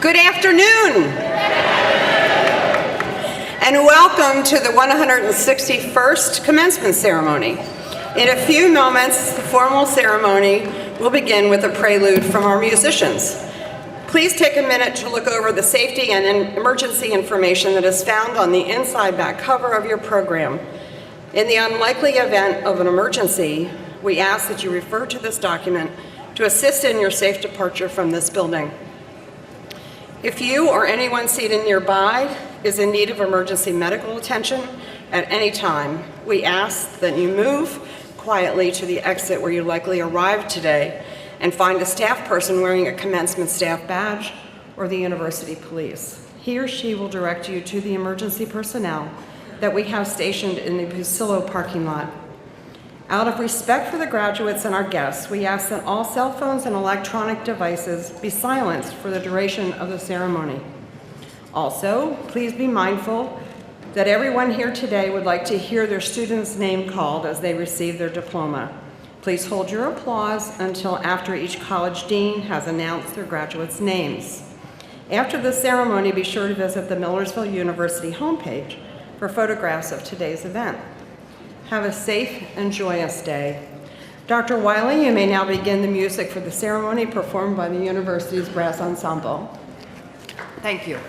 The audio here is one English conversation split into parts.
Good afternoon, and welcome to the 161st Commencement Ceremony. In a few moments, the formal ceremony will begin with a prelude from our musicians. Please take a minute to look over the safety and emergency information that is found on the inside back cover of your program. In the unlikely event of an emergency, we ask that you refer to this document to assist in your safe departure from this building. If you or anyone seated nearby is in need of emergency medical attention at any time, we ask that you move quietly to the exit where you likely arrived today and find a staff person wearing a commencement staff badge or the university police. He or she will direct you to the emergency personnel that we have stationed in the Busillo parking lot. Out of respect for the graduates and our guests, we ask that all cell phones and electronic devices be silenced for the duration of the ceremony. Also, please be mindful that everyone here today would like to hear their student's name called as they receive their diploma. Please hold your applause until after each college dean has announced their graduates' names. After the ceremony, be sure to visit the Millersville University homepage for photographs of today's event. Have a safe and joyous day. Dr. Wiley, you may now begin the music for the ceremony performed by the university's brass ensemble. Thank you.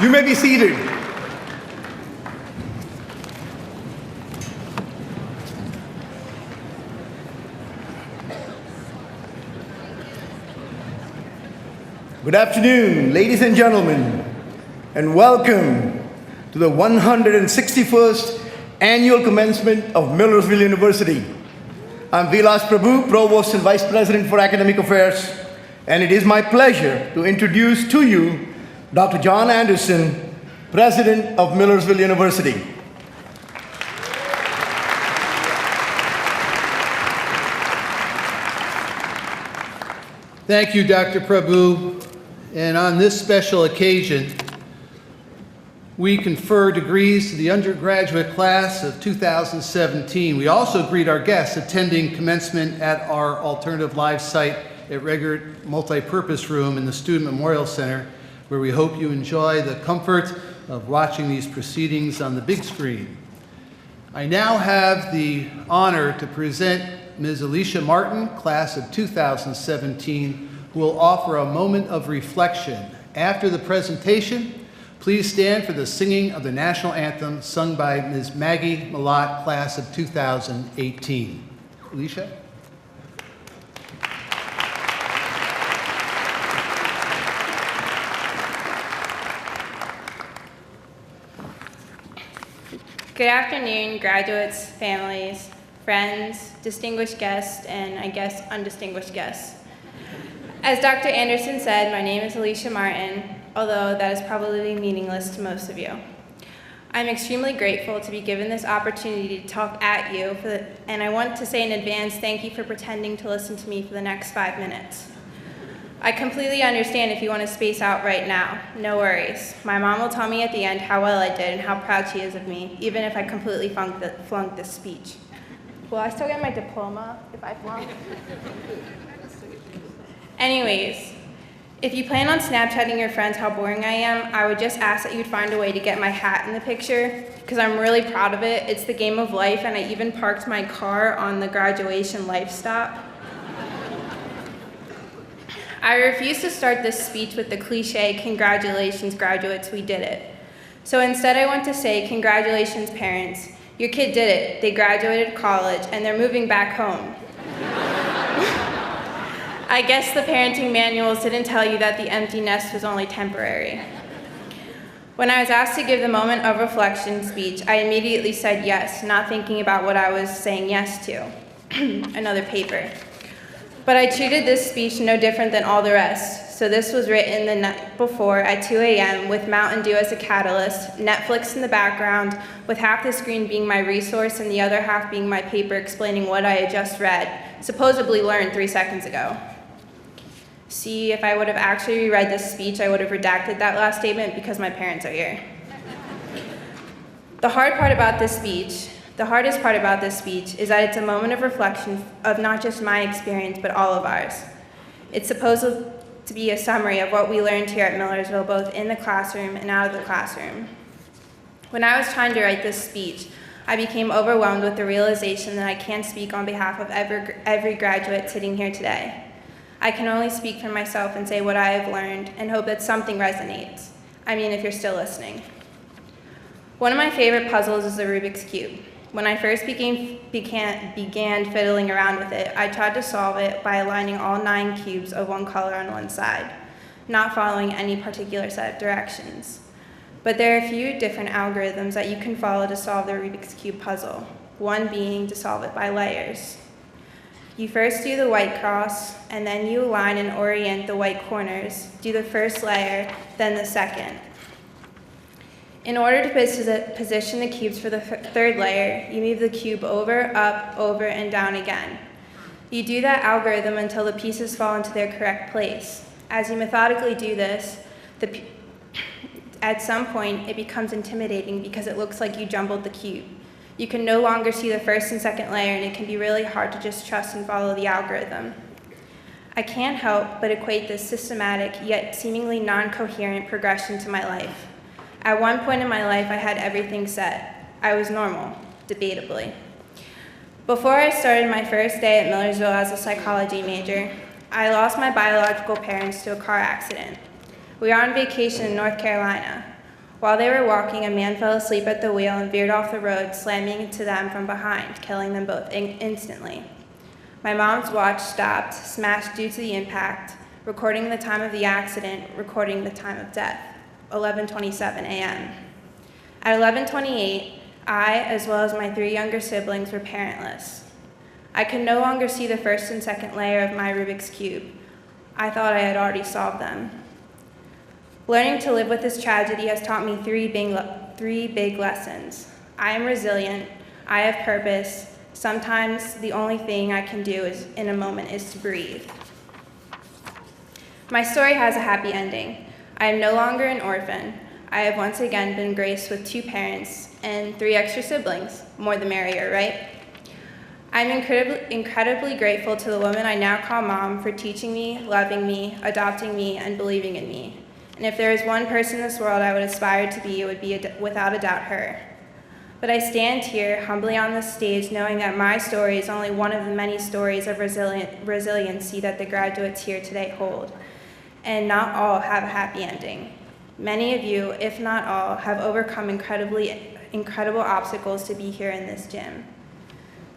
You may be seated. Good afternoon, ladies and gentlemen, and welcome to the 161st Annual Commencement of Millersville University. I'm Vilas Prabhu, Provost and Vice President for Academic Affairs, and it is my pleasure to introduce to you Dr. John Anderson, President of Millersville University. Thank you, Dr. Prabhu. And on this special occasion, we confer degrees to the undergraduate class of 2017. We also greet our guests attending commencement at our alternative live site at Regert Multipurpose Room in the Student Memorial Center, where we hope you enjoy the comfort of watching these proceedings on the big screen. I now have the honor to present Ms. Alicia Martin, class of 2017, who will offer a moment of reflection. After the presentation, please stand for the singing of the national anthem sung by Ms. Maggie Malott, class of 2018. Alicia? Good afternoon, graduates, families, friends, distinguished guests, and I guess undistinguished guests. As Dr. Anderson said, my name is Alicia Martin, although that is probably meaningless to most of you. I'm extremely grateful to be given this opportunity to talk at you, and I want to say in advance thank you for pretending to listen to me for the next 5 minutes. I completely understand if you want to space out right now. No worries. My mom will tell me at the end how well I did and how proud she is of me, even if I completely flunked this speech. Will I still get my diploma if I flunk? Anyways, if you plan on Snapchatting your friends how boring I am, I would just ask that you'd find a way to get my hat in the picture, because I'm really proud of it. It's the game of life, and I even parked my car on the graduation life stop. I refuse to start this speech with the cliche, "Congratulations, graduates, we did it." So instead I want to say, congratulations, parents. Your kid did it. They graduated college, and they're moving back home. I guess the parenting manuals didn't tell you that the empty nest was only temporary. When I was asked to give the moment of reflection speech, I immediately said yes, not thinking about what I was saying yes to, another paper. But I treated this speech no different than all the rest. So this was written the night before at 2 a.m. with Mountain Dew as a catalyst, Netflix in the background, with half the screen being my resource and the other half being my paper explaining what I had just read, supposedly learned 3 seconds ago. See, if I would have actually reread this speech, I would have redacted that last statement because my parents are here. The hardest part about this speech is that it's a moment of reflection of not just my experience, but all of ours. It's supposed to be a summary of what we learned here at Millersville, both in the classroom and out of the classroom. When I was trying to write this speech, I became overwhelmed with the realization that I can't speak on behalf of every graduate sitting here today. I can only speak for myself and say what I have learned and hope that something resonates. I mean, if you're still listening. One of my favorite puzzles is the Rubik's Cube. When I first began fiddling around with it, I tried to solve it by aligning all 9 cubes of one color on one side, not following any particular set of directions. But there are a few different algorithms that you can follow to solve the Rubik's Cube puzzle, one being to solve it by layers. You first do the white cross, and then you align and orient the white corners. Do the first layer, then the second. In order to position the cubes for the third layer, you move the cube over, up, over, and down again. You do that algorithm until the pieces fall into their correct place. As you methodically do this, at some point it becomes intimidating because it looks like you jumbled the cube. You can no longer see the first and second layer, and it can be really hard to just trust and follow the algorithm. I can't help but equate this systematic yet seemingly non-coherent progression to my life. At one point in my life, I had everything set. I was normal, debatably. Before I started my first day at Millersville as a psychology major, I lost my biological parents to a car accident. We were on vacation in North Carolina. While they were walking, a man fell asleep at the wheel and veered off the road, slamming into them from behind, killing them both instantly. My mom's watch stopped, smashed due to the impact, recording the time of the accident, recording the time of death, 11:27 a.m. At 11:28, I, as well as my 3 younger siblings, were parentless. I could no longer see the first and second layer of my Rubik's Cube. I thought I had already solved them. Learning to live with this tragedy has taught me three big lessons. I am resilient. I have purpose. Sometimes the only thing I can do in a moment is to breathe. My story has a happy ending. I am no longer an orphan. I have once again been graced with 2 parents and 3 extra siblings. More the merrier, right? I'm incredibly grateful to the woman I now call Mom for teaching me, loving me, adopting me, and believing in me. And if there is one person in this world I would aspire to be, it would be without a doubt her. But I stand here humbly on this stage knowing that my story is only one of the many stories of resiliency that the graduates here today hold. And not all have a happy ending. Many of you, if not all, have overcome incredible obstacles to be here in this gym.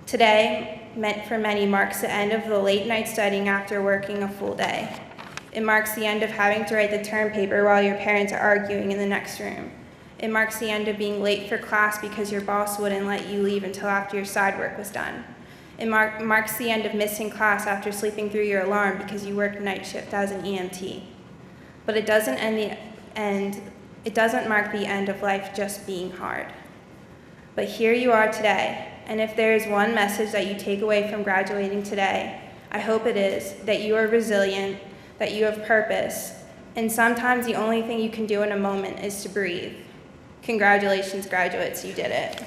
Today, for many, marks the end of the late night studying after working a full day. It marks the end of having to write the term paper while your parents are arguing in the next room. It marks the end of being late for class because your boss wouldn't let you leave until after your side work was done. It marks the end of missing class after sleeping through your alarm because you worked night shift as an EMT. But it doesn't mark the end of life just being hard. But here you are today, and if there is one message that you take away from graduating today, I hope it is that you are resilient, that you have purpose, and sometimes the only thing you can do in a moment is to breathe. Congratulations, graduates, you did it.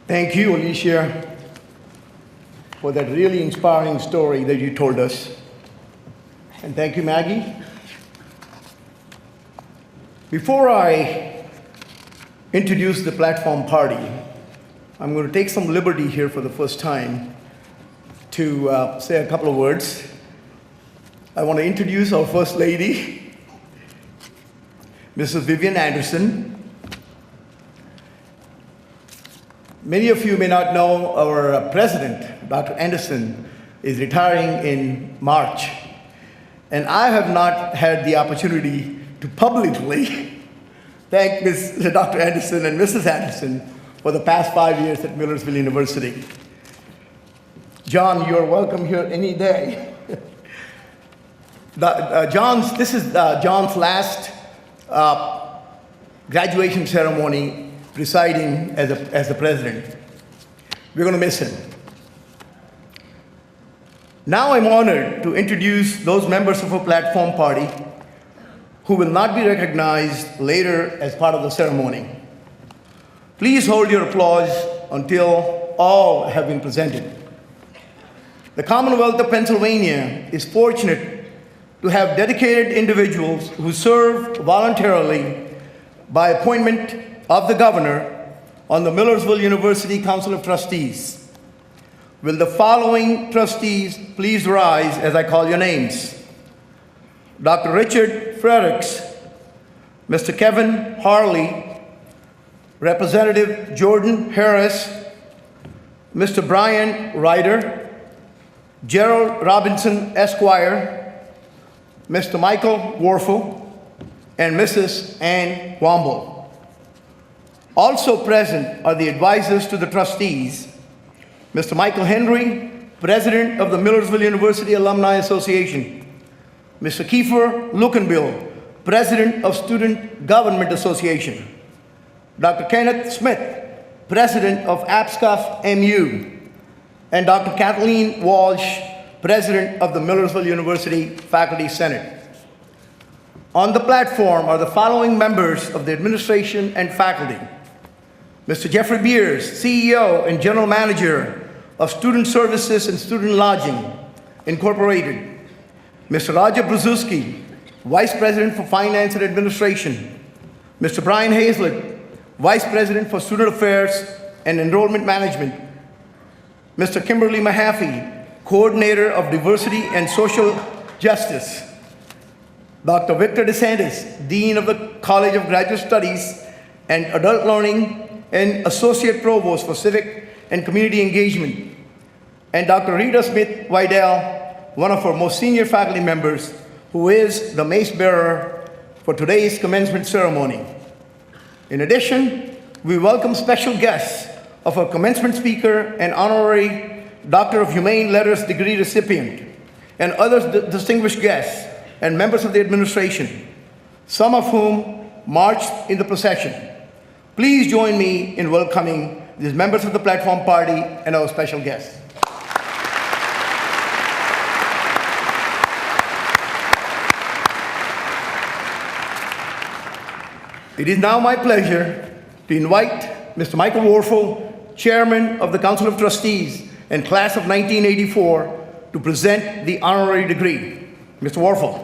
Thank you, Alicia, for that really inspiring story that you told us. And thank you, Maggie. Before I introduce the platform party, I'm going to take some liberty here for the first time to say a couple of words. I want to introduce our First Lady, Mrs. Vivian Anderson. Many of you may not know our president, Dr. Anderson, is retiring in March. And I have not had the opportunity to publicly thank Dr. Anderson and Mrs. Anderson for the past 5 years at Millersville University. John, you're welcome here any day. This is John's last graduation ceremony presiding as the president. We're going to miss him. Now I'm honored to introduce those members of our platform party who will not be recognized later as part of the ceremony. Please hold your applause until all have been presented. The Commonwealth of Pennsylvania is fortunate to have dedicated individuals who serve voluntarily by appointment of the governor on the Millersville University Council of Trustees. Will the following trustees please rise as I call your names? Dr. Richard Fredericks, Mr. Kevin Harley, Representative Jordan Harris, Mr. Brian Ryder, Gerald Robinson, Esquire, Mr. Michael Warfel, and Mrs. Ann Womble. Also present are the advisors to the trustees, Mr. Michael Henry, President of the Millersville University Alumni Association, Mr. Kiefer Lukenbill, President of Student Government Association, Dr. Kenneth Smith, President of APSCOF MU, and Dr. Kathleen Walsh, President of the Millersville University Faculty Senate. On the platform are the following members of the administration and faculty. Mr. Jeffrey Beers, CEO and General Manager of Student Services and Student Lodging, Incorporated. Mr. Roger Brzezinski, Vice President for Finance and Administration. Mr. Brian Hazlett, Vice President for Student Affairs and Enrollment Management. Mr. Kimberly Mahaffey, Coordinator of Diversity and Social Justice. Dr. Victor DeSantis, Dean of the College of Graduate Studies and Adult Learning and Associate Provost for Civic and Community Engagement. And Dr. Rita Smith Wydell, one of our most senior faculty members, who is the mace bearer for today's commencement ceremony. In addition, we welcome special guests of our commencement speaker and honorary Doctor of Humane Letters degree recipient, and other distinguished guests and members of the administration, some of whom marched in the procession. Please join me in welcoming these members of the platform party and our special guests. It is now my pleasure to invite Mr. Michael Warfel, Chairman of the Council of Trustees and Class of 1984, to present the honorary degree. Mr. Warfel.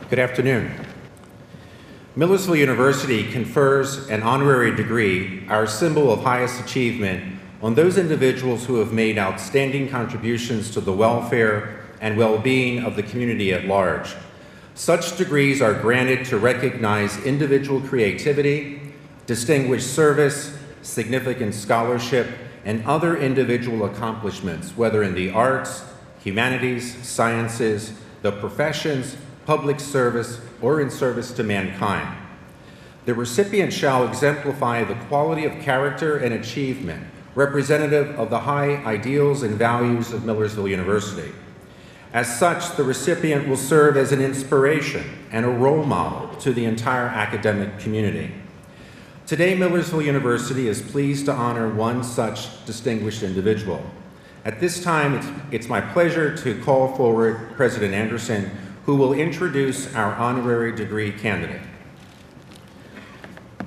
Good afternoon. Millersville University confers an honorary degree, our symbol of highest achievement, on those individuals who have made outstanding contributions to the welfare and well-being of the community at large. Such degrees are granted to recognize individual creativity, distinguished service, significant scholarship, and other individual accomplishments, whether in the arts, humanities, sciences, the professions, public service, or in service to mankind. The recipient shall exemplify the quality of character and achievement representative of the high ideals and values of Millersville University. As such, the recipient will serve as an inspiration and a role model to the entire academic community. Today, Millersville University is pleased to honor one such distinguished individual. At this time, it's my pleasure to call forward President Anderson, who will introduce our honorary degree candidate.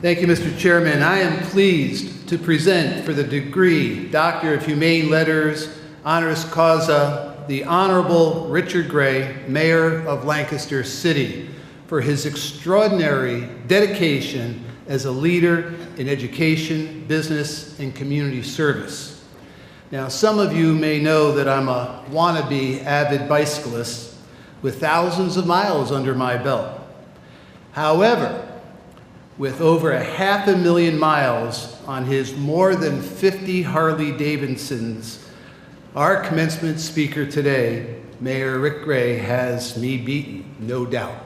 Thank you, Mr. Chairman. I am pleased to present for the degree Doctor of Humane Letters, honoris causa, the Honorable Richard Gray, Mayor of Lancaster City, for his extraordinary dedication as a leader in education, business, and community service. Now, some of you may know that I'm a wannabe avid bicyclist with thousands of miles under my belt. However, with over 500,000 miles on his more than 50 Harley Davidsons, our commencement speaker today, Mayor Rick Gray, has me beaten, no doubt.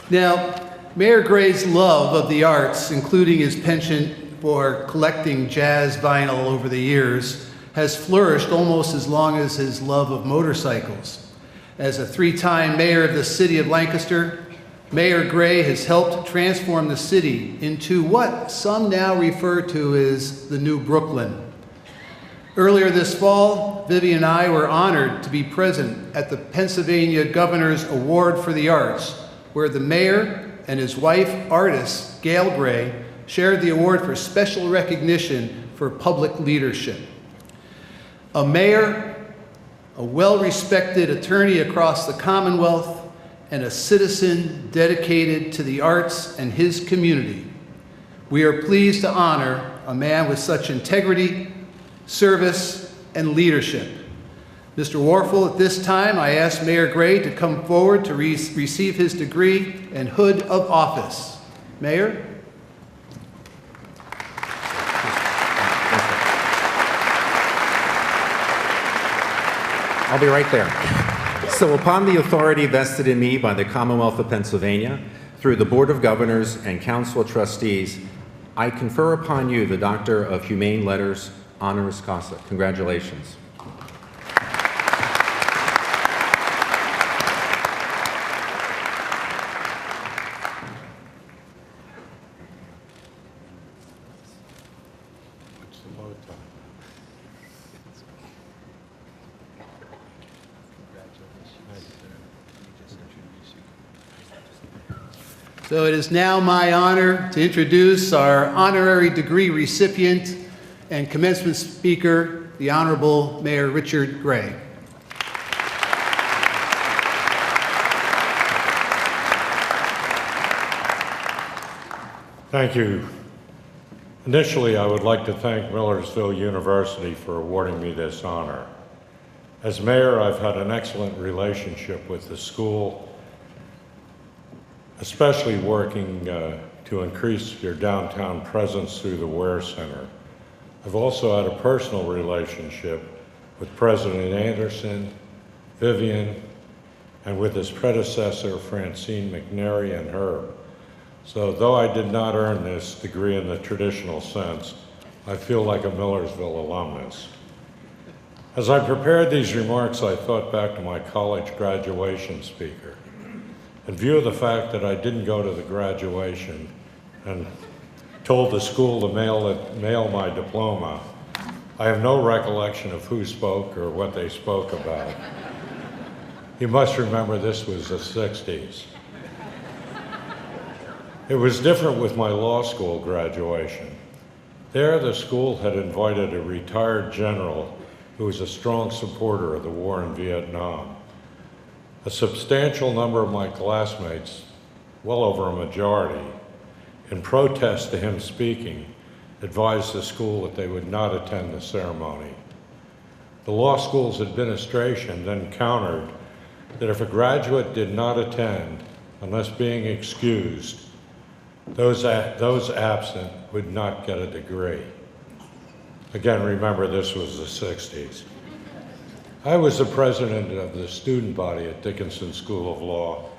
Now, Mayor Gray's love of the arts, including his penchant for collecting jazz vinyl over the years, has flourished almost as long as his love of motorcycles. As a three-time mayor of the city of Lancaster, Mayor Gray has helped transform the city into what some now refer to as the New Brooklyn. Earlier this fall, Vivian and I were honored to be present at the Pennsylvania Governor's Award for the Arts, where the mayor and his wife, artist Gail Gray, shared the award for special recognition for public leadership. A mayor, a well-respected attorney across the Commonwealth, and a citizen dedicated to the arts and his community. We are pleased to honor a man with such integrity, service, and leadership. Mr. Warfel, at this time, I ask Mayor Gray to come forward to receive his degree and hood of office. Mayor? I'll be right there. So upon the authority vested in me by the Commonwealth of Pennsylvania, through the Board of Governors and Council of Trustees, I confer upon you the Doctor of Humane Letters, honoris causa. Congratulations. So it is now my honor to introduce our honorary degree recipient and commencement speaker, the Honorable Mayor Richard Gray. Thank you. Initially, I would like to thank Millersville University for awarding me this honor. As mayor, I've had an excellent relationship with the school, especially working to increase your downtown presence through the Ware Center. I've also had a personal relationship with President Anderson, Vivian, and with his predecessor, Francine McNary and Herb. So though I did not earn this degree in the traditional sense, I feel like a Millersville alumnus. As I prepared these remarks, I thought back to my college graduation speaker. In view of the fact that I didn't go to the graduation and told the school to mail my diploma, I have no recollection of who spoke or what they spoke about. You must remember this was the 60s. It was different with my law school graduation. There, the school had invited a retired general who was a strong supporter of the war in Vietnam. A substantial number of my classmates, well over a majority, in protest to him speaking, advised the school that they would not attend the ceremony. The law school's administration then countered that if a graduate did not attend unless being excused, those absent would not get a degree. Again, remember this was the 60s. I was the president of the student body at Dickinson School of Law,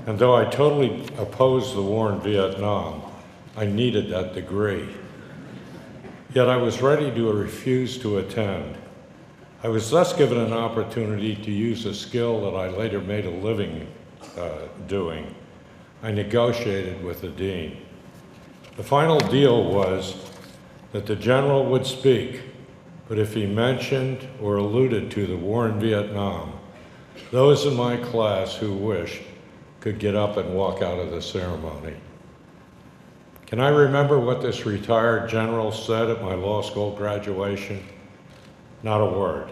and though I totally opposed the war in Vietnam, I needed that degree. Yet I was ready to refuse to attend. I was thus given an opportunity to use a skill that I later made a living doing. I negotiated with the dean. The final deal was that the general would speak, but if he mentioned or alluded to the war in Vietnam, those in my class who wished could get up and walk out of the ceremony. Can I remember what this retired general said at my law school graduation? Not a word.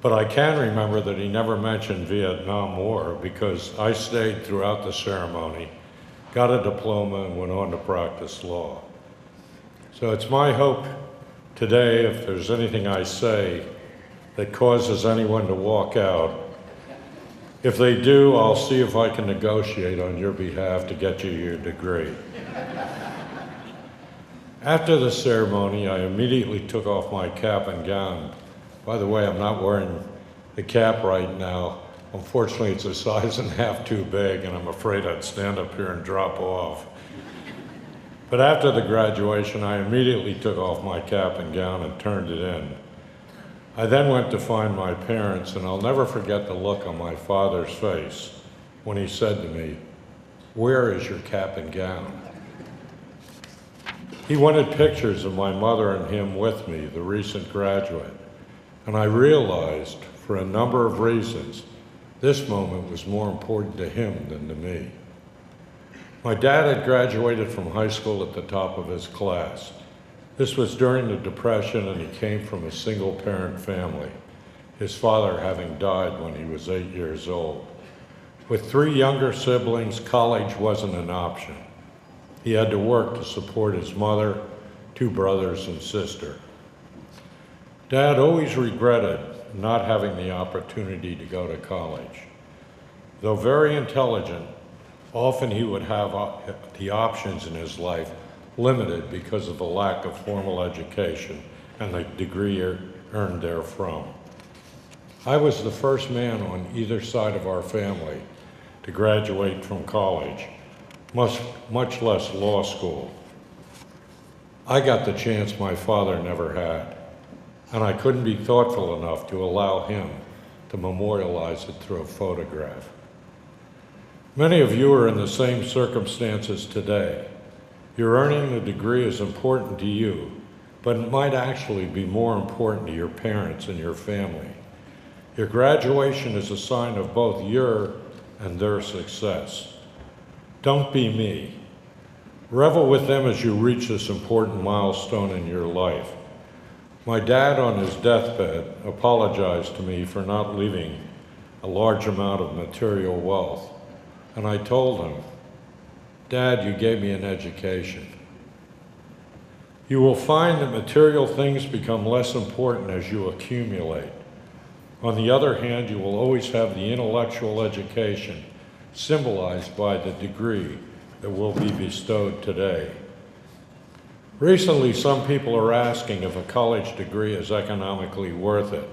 But I can remember that he never mentioned Vietnam War because I stayed throughout the ceremony, got a diploma, and went on to practice law. So it's my hope today, if there's anything I say that causes anyone to walk out, if they do, I'll see if I can negotiate on your behalf to get you your degree. After the ceremony, I immediately took off my cap and gown. By the way, I'm not wearing the cap right now. Unfortunately, it's a size and a half too big, and I'm afraid I'd stand up here and drop off. But after the graduation, I immediately took off my cap and gown and turned it in. I then went to find my parents, and I'll never forget the look on my father's face when he said to me, "Where is your cap and gown?" He wanted pictures of my mother and him with me, the recent graduate, and I realized, for a number of reasons, this moment was more important to him than to me. My dad had graduated from high school at the top of his class. This was during the Depression, and he came from a single-parent family, his father having died when he was 8 years old. With 3 younger siblings, college wasn't an option. He had to work to support his mother, 2 brothers, and sister. Dad always regretted not having the opportunity to go to college. Though very intelligent, often he would have the options in his life limited because of the lack of formal education and the degree earned therefrom. I was the first man on either side of our family to graduate from college, much less law school. I got the chance my father never had, and I couldn't be thoughtful enough to allow him to memorialize it through a photograph. Many of you are in the same circumstances today. Your earning the degree is important to you, but it might actually be more important to your parents and your family. Your graduation is a sign of both your and their success. Don't be me. Revel with them as you reach this important milestone in your life. My dad, on his deathbed, apologized to me for not leaving a large amount of material wealth. And I told him, "Dad, you gave me an education." You will find that material things become less important as you accumulate. On the other hand, you will always have the intellectual education symbolized by the degree that will be bestowed today. Recently, some people are asking if a college degree is economically worth it.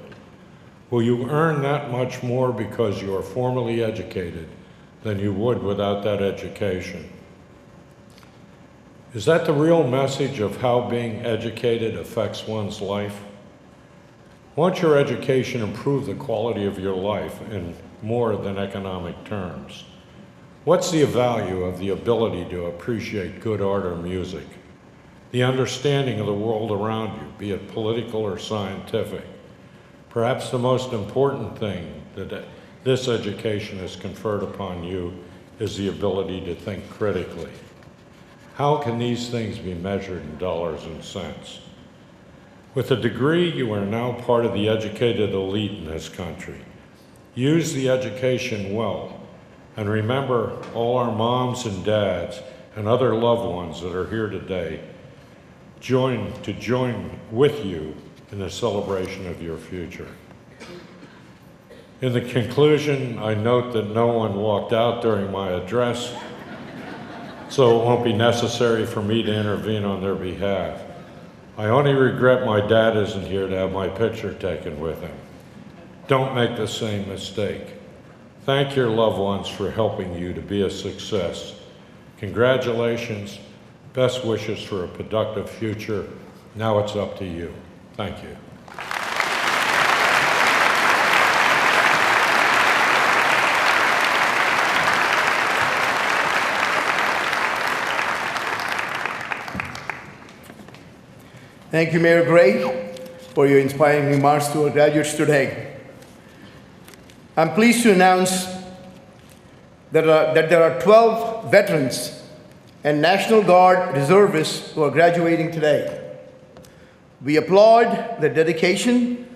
Will you earn that much more because you are formally educated than you would without that education? Is that the real message of how being educated affects one's life? Won't your education improve the quality of your life in more than economic terms? What's the value of the ability to appreciate good art or music? The understanding of the world around you, be it political or scientific. Perhaps the most important thing that this education has conferred upon you is the ability to think critically. How can these things be measured in dollars and cents? With a degree, you are now part of the educated elite in this country. Use the education well, and remember all our moms and dads and other loved ones that are here today join with you in the celebration of your future. In the conclusion, I note that no one walked out during my address, so it won't be necessary for me to intervene on their behalf. I only regret my dad isn't here to have my picture taken with him. Don't make the same mistake. Thank your loved ones for helping you to be a success. Congratulations, best wishes for a productive future. Now it's up to you. Thank you. Thank you, Mayor Gray, for your inspiring remarks to our graduates today. I'm pleased to announce that there are 12 veterans and National Guard reservists who are graduating today. We applaud their dedication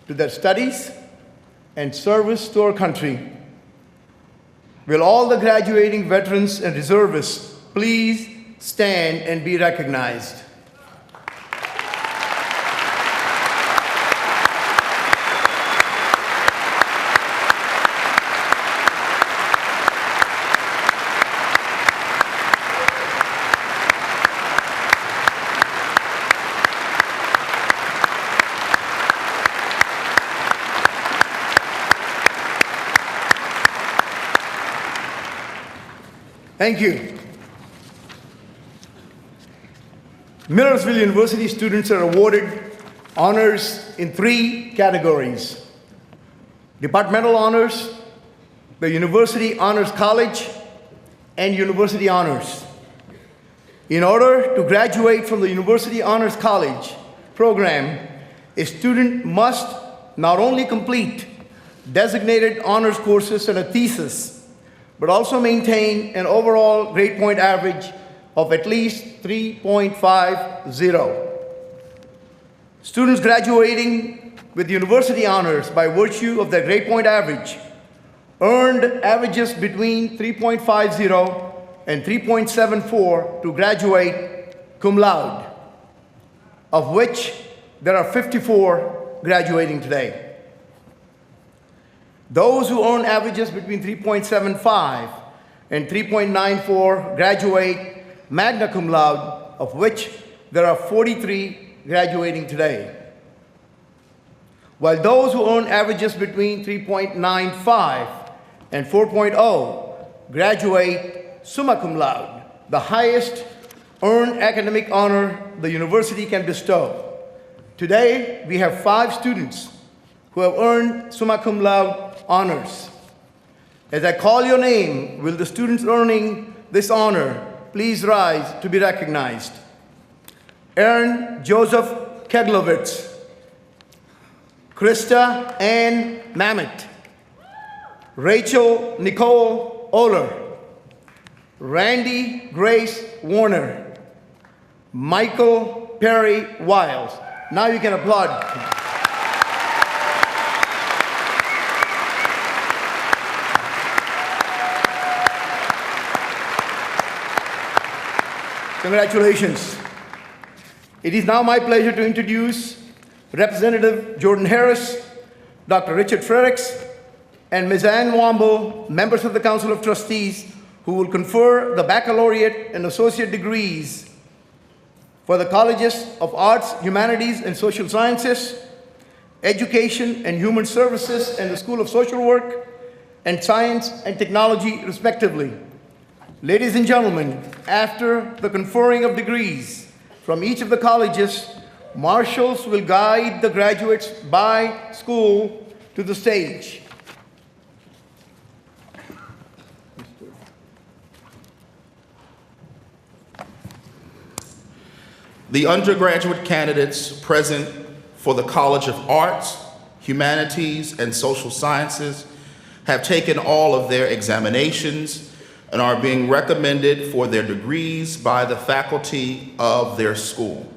to their studies and service to our country. Will all the graduating veterans and reservists please stand and be recognized? Thank you. Millersville University students are awarded honors in 3 categories: departmental honors, the University Honors College, and University Honors. In order to graduate from the University Honors College program, a student must not only complete designated honors courses and a thesis, but also maintain an overall grade point average of at least 3.50. Students graduating with university honors by virtue of their grade point average earned averages between 3.50 and 3.74 to graduate cum laude, of which there are 54 graduating today. Those who earn averages between 3.75 and 3.94 graduate magna cum laude, of which there are 43 graduating today. While those who earn averages between 3.95 and 4.0 graduate summa cum laude, the highest earned academic honor the university can bestow. Today, we have 5 students who have earned summa cum laude honors. As I call your name, will the students earning this honor please rise to be recognized? Aaron Joseph Keglovitz, Krista Ann Mamet, Rachel Nicole Oler, Randy Grace Warner, Michael Perry Wiles. Now you can applaud. Congratulations. It is now my pleasure to introduce Representative Jordan Harris, Dr. Richard Fredericks, and Ms. Ann Womble, members of the Council of Trustees, who will confer the baccalaureate and associate degrees for the Colleges of Arts, Humanities, and Social Sciences, Education and Human Services, and the School of Social Work, and Science and Technology, respectively. Ladies and gentlemen, after the conferring of degrees from each of the colleges, marshals will guide the graduates by school to the stage. The undergraduate candidates present for the College of Arts, Humanities, and Social Sciences have taken all of their examinations and are being recommended for their degrees by the faculty of their school.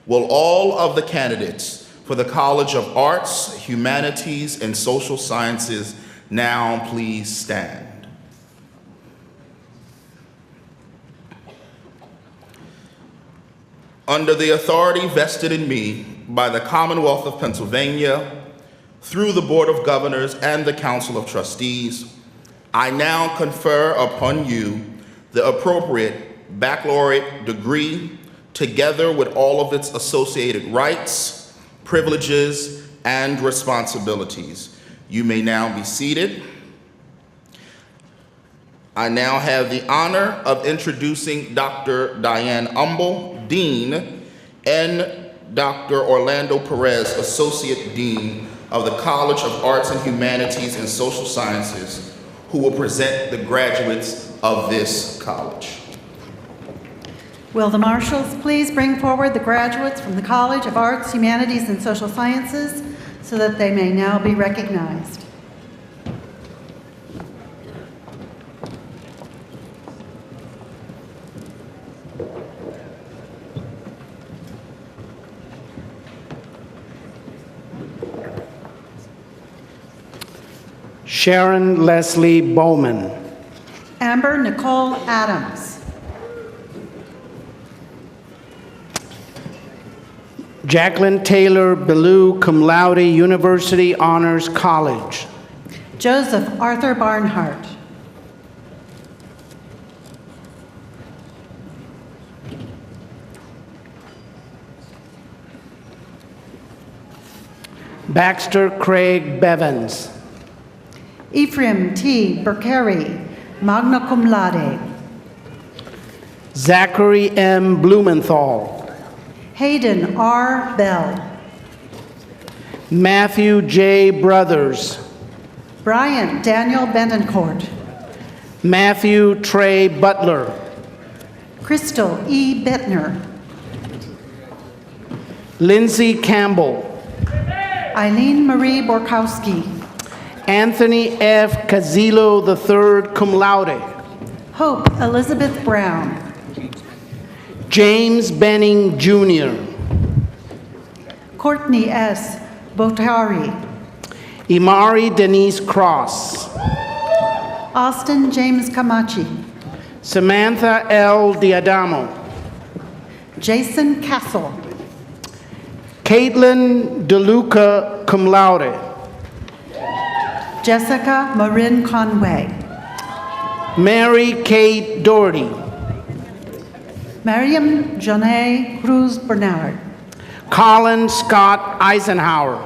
Will all of the candidates for the College of Arts, Humanities, and Social Sciences now please stand? Under the authority vested in me by the Commonwealth of Pennsylvania, through the Board of Governors and the Council of Trustees, I now confer upon you the appropriate baccalaureate degree, together with all of its associated rights, privileges, and responsibilities. You may now be seated. I now have the honor of introducing Dr. Diane Umble, Dean, and Dr. Orlando Perez, Associate Dean of the College of Arts and Humanities and Social Sciences, who will present the graduates of this college. Will the marshals please bring forward the graduates from the College of Arts, Humanities, and Social Sciences so that they may now be recognized. Sharon Leslie Bowman. Amber Nicole Adams. Jacqueline Taylor Ballou, cum laude, University Honors College. Joseph Arthur Barnhart. Baxter Craig Bevins. Ephraim T. Burkeri, magna cum laude. Zachary M. Blumenthal. Hayden R. Bell. Matthew J. Brothers. Brian Daniel Bendencourt. Matthew Trey Butler. Crystal E. Bittner. Lindsay Campbell. Eileen Marie Borkowski. Anthony F. Cazillo III, cum laude. Hope Elizabeth Brown. James Benning Jr. Courtney S. Botari. Imari Denise Cross. Austin James Camachi. Samantha L. Diadamo. Jason Castle. Caitlin DeLuca, cum laude. Jessica Marin Conway. Mary Kate Doherty. Mariam Janae Cruz Bernard. Colin Scott Eisenhower.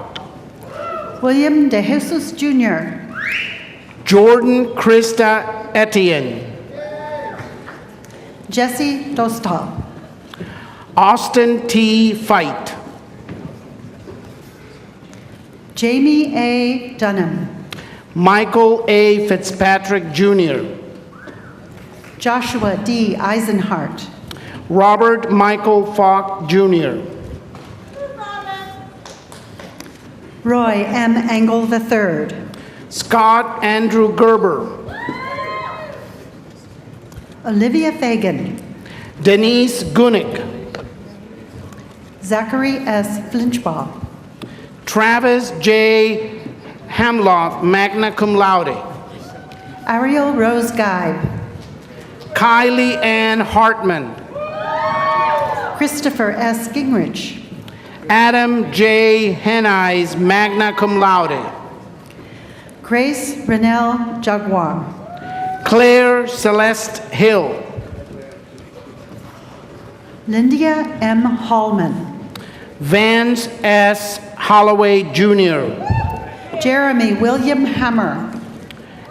William De Jesus Jr. Jordan Krista Etienne. Jesse Dostal. Austin T. Fight. Jamie A. Dunham. Michael A. Fitzpatrick Jr. Joshua D. Eisenhart. Robert Michael Falk Jr. Roy M. Engel III. Scott Andrew Gerber. Olivia Fagan. Denise Gunick. Zachary S. Flinchbaugh. Travis J. Hamloff, magna cum laude. Ariel Rose Geib. Kylie Ann Hartman. Christopher S. Gingrich. Adam J. Hennies, magna cum laude. Grace Renelle Jaguar. Claire Celeste Hill. Lyndia M. Hallman. Vance S. Holloway Jr. Jeremy William Hammer.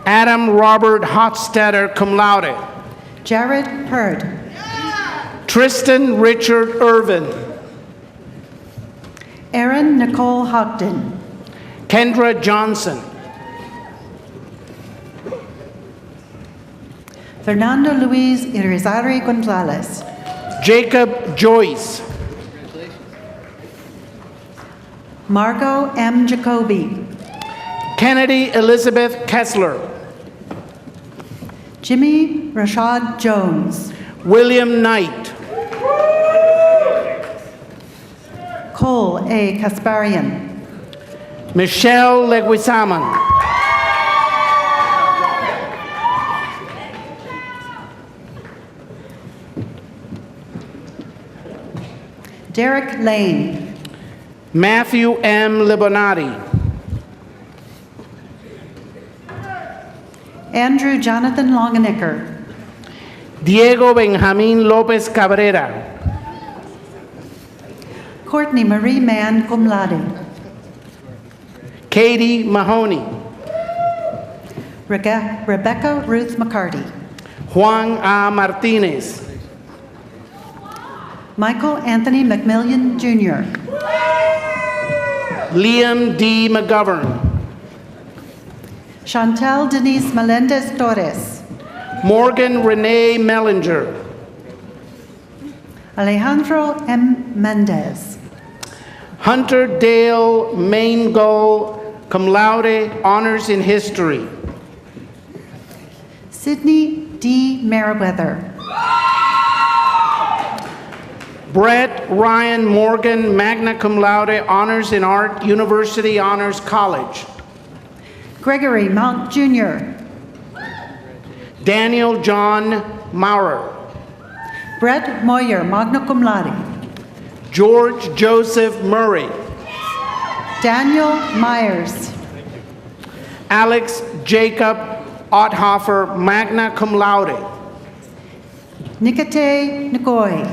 Adam Robert Hofstadter, cum laude. Jared Hurd. Tristan Richard Irvin. Erin Nicole Hogden. Kendra Johnson. Fernando Luis Irizarry Gonzalez. Jacob Joyce. Margot M. Jacoby. Kennedy Elizabeth Kessler. Jimmy Rashad Jones. William Knight. Cole A. Kasparian. Michelle Leguizaman. Derek Lane. Matthew M. Libonati. Andrew Jonathan Longenecker. Diego Benjamin Lopez Cabrera. Courtney Marie Mann cum laude. Katie Mahoney. Rebecca Ruth McCarty. Juan A. Martinez. Michael Anthony McMillian Jr. Liam D. McGovern. Chantel Denise Melendez Torres. Morgan Renee Mellinger. Alejandro M. Mendez. Hunter Dale Maingo, cum laude, honors in history. Sydney D. Meriwether. Brett Ryan Morgan, magna cum laude, honors in art, University Honors College. Gregory Mount Jr. Daniel John Maurer. Brett Moyer, magna cum laude. George Joseph Murray. Daniel Myers. Alex Jacob Otthofer, magna cum laude. Nikite Ngoy.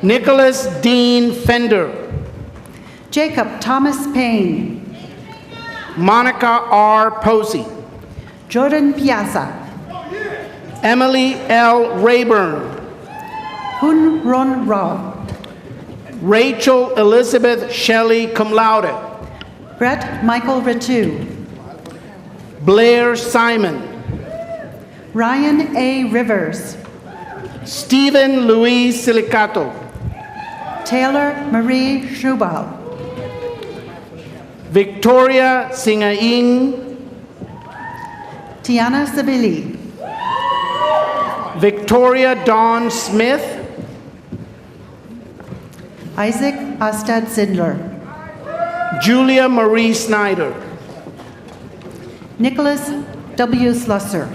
Nicholas Dean Fender. Jacob Thomas Payne. Monica R. Posey. Jordan Piazza. Emily L. Rayburn. Hun Ron Ra. Rachel Elizabeth Shelley, cum laude. Brett Michael Ritu. Blair Simon. Ryan A. Rivers. Stephen Luis Silicato. Taylor Marie Schubal. Victoria Singaing. Tiana Sabili. Victoria Dawn Smith. Isaac Ostad Zindler. Julia Marie Snyder. Nicholas W. Slusser.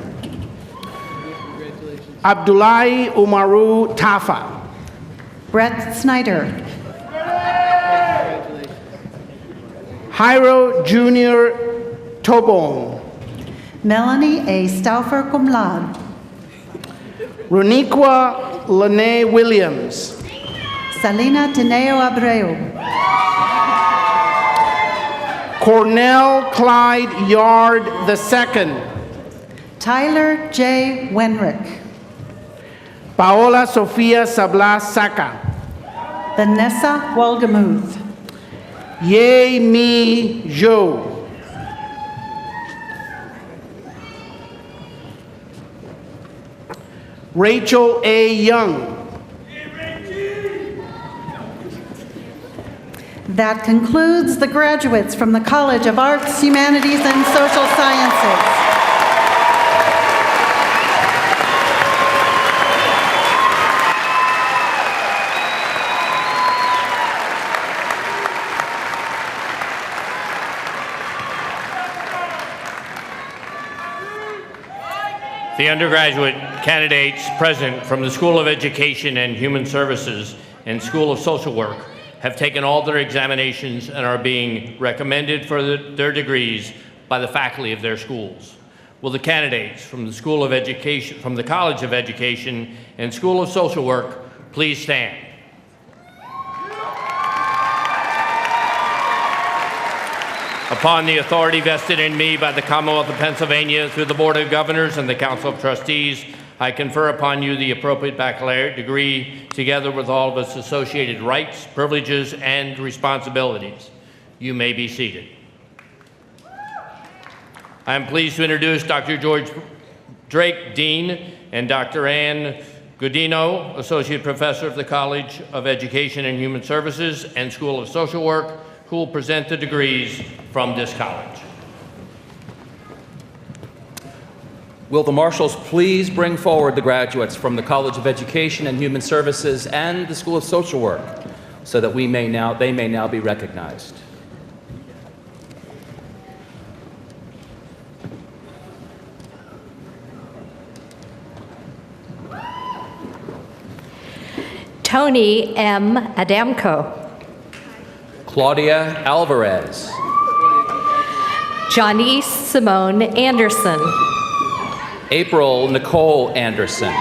Abdullahi Umaru Tafa. Brett Snyder. Jairo Jr. Tobon. Melanie A. Stauffer cum laude. Roniqua Lene Williams. Salina Teneo Abreu. Cornell Clyde Yard II. Tyler J. Wenrick. Paola Sofia Sablas Saca. Vanessa Waldemuth. Ye Mi Jo. Rachel A. Young. That concludes the graduates from the College of Arts, Humanities, and Social Sciences. The undergraduate candidates present from the School of Education and Human Services and School of Social Work have taken all their examinations and are being recommended for their degrees by the faculty of their schools. Will the candidates from the School of Education, from the College of Education and School of Social Work please stand? Upon the authority vested in me by the Commonwealth of Pennsylvania through the Board of Governors and the Council of Trustees, I confer upon you the appropriate baccalaureate degree, together with all of its associated rights, privileges, and responsibilities. You may be seated. I am pleased to introduce Dr. George Drake, Dean, and Dr. Ann Godino, Associate Professor of the College of Education and Human Services and School of Social Work, who will present the degrees from this college. Will the marshals please bring forward the graduates from the College of Education and Human Services and the School of Social Work so that they may now be recognized. Tony M. Adamko. Claudia Alvarez. Janice Simone Anderson. April Nicole Anderson.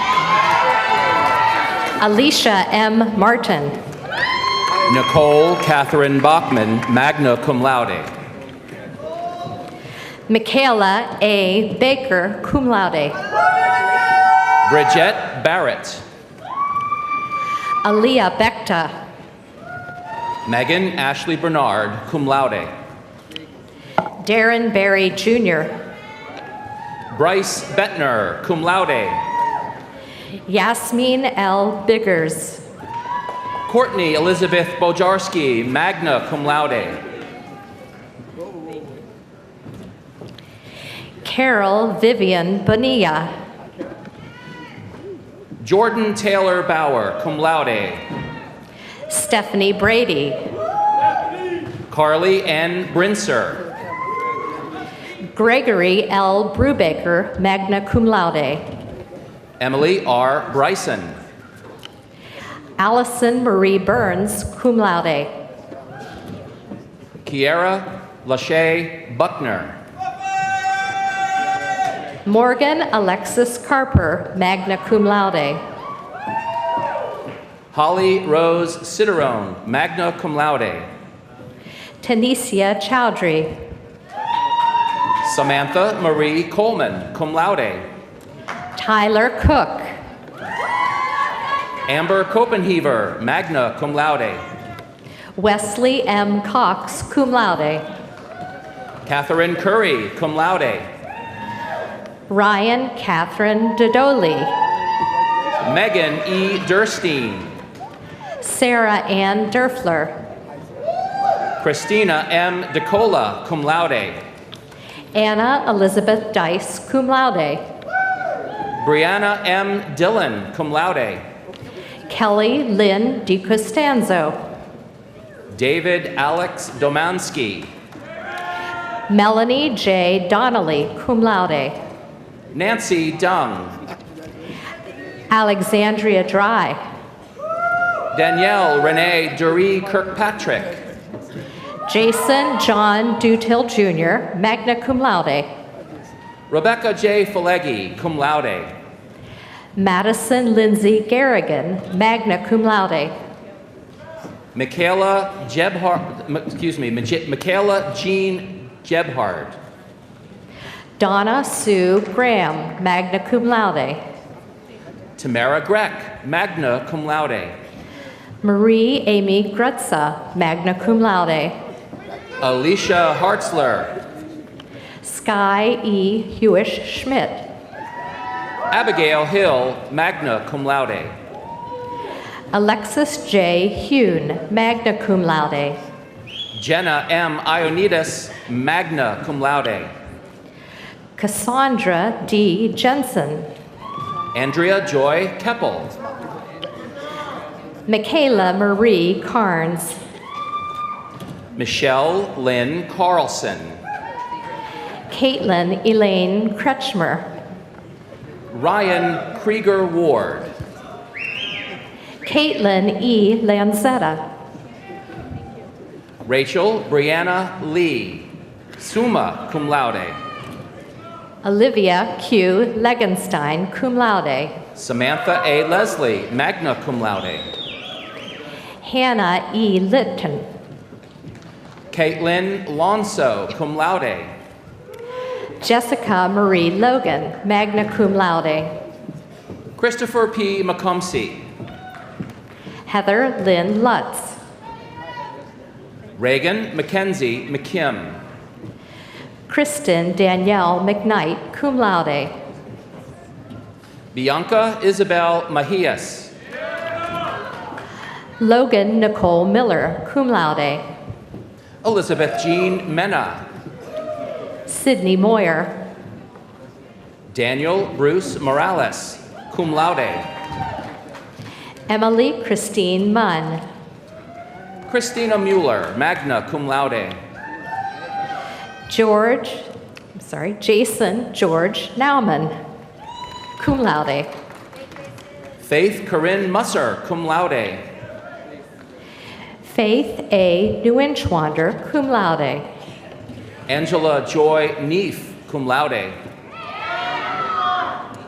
Alicia M. Martin. Nicole Catherine Bachman, magna cum laude. Michaela A. Baker, cum laude. Bridget Barrett. Aaliyah Bekta. Megan Ashley Bernard, cum laude. Darren Barry Jr. Bryce Bettner, cum laude. Yasmin L. Biggers. Courtney Elizabeth Bojarski, magna cum laude. Carol Vivian Bonilla. Jordan Taylor Bauer, cum laude. Stephanie Brady. Carly Ann Brinser. Gregory L. Brubaker, magna cum laude. Emily R. Bryson. Allison Marie Burns, cum laude. Kiera Lachey Buckner. Morgan Alexis Carper, magna cum laude. Holly Rose Ciderone, magna cum laude. Tanisha Chowdhury. Samantha Marie Coleman, cum laude. Tyler Cook. Amber Copenhever, magna cum laude. Wesley M. Cox, cum laude. Catherine Curry, cum laude. Ryan Catherine Dodoli. Megan E. Durstein. Sarah Ann Derfler. Christina M. DeCola, cum laude. Anna Elizabeth Dice, cum laude. Brianna M. Dillon, cum laude. Kelly Lynn DiCostanzo. David Alex Domansky. Melanie J. Donnelly, cum laude. Nancy Dung. Alexandria Dry. Danielle Renee Dury Kirkpatrick. Jason John Dutill Jr., magna cum laude. Rebecca J. Falegi, cum laude. Madison Lindsay Garrigan, magna cum laude. Michaela Jean Jebhard. Donna Sue Graham, magna cum laude. Tamara Greck, magna cum laude. Marie Amy Grutza, magna cum laude. Alicia Hartzler. Sky E. Hewish Schmidt. Abigail Hill, magna cum laude. Alexis J. Hune, magna cum laude. Jenna M. Ionides, magna cum laude. Cassandra D. Jensen. Andrea Joy Keppel. Michaela Marie Carnes. Michelle Lynn Carlson. Caitlin Elaine Kretschmer. Ryan Krieger Ward. Caitlin E. Lanzetta. Rachel Brianna Lee, summa cum laude. Olivia Q. Legenstein, cum laude. Samantha A. Leslie, magna cum laude. Hannah E. Litton. Caitlin Lonso, cum laude. Jessica Marie Logan, magna cum laude. Christopher P. McCumsey. Heather Lynn Lutz. Reagan Mackenzie McKim. Kristen Danielle McKnight, cum laude. Bianca Isabel Mahias. Logan Nicole Miller, cum laude. Elizabeth Jean Mena. Sydney Moyer. Daniel Bruce Morales, cum laude. Emily Christine Munn. Christina Mueller, magna cum laude. Jason George Nauman, cum laude. Faith Corinne Musser, cum laude. Faith A. Neuenschwander, cum laude. Angela Joy Neef, cum laude.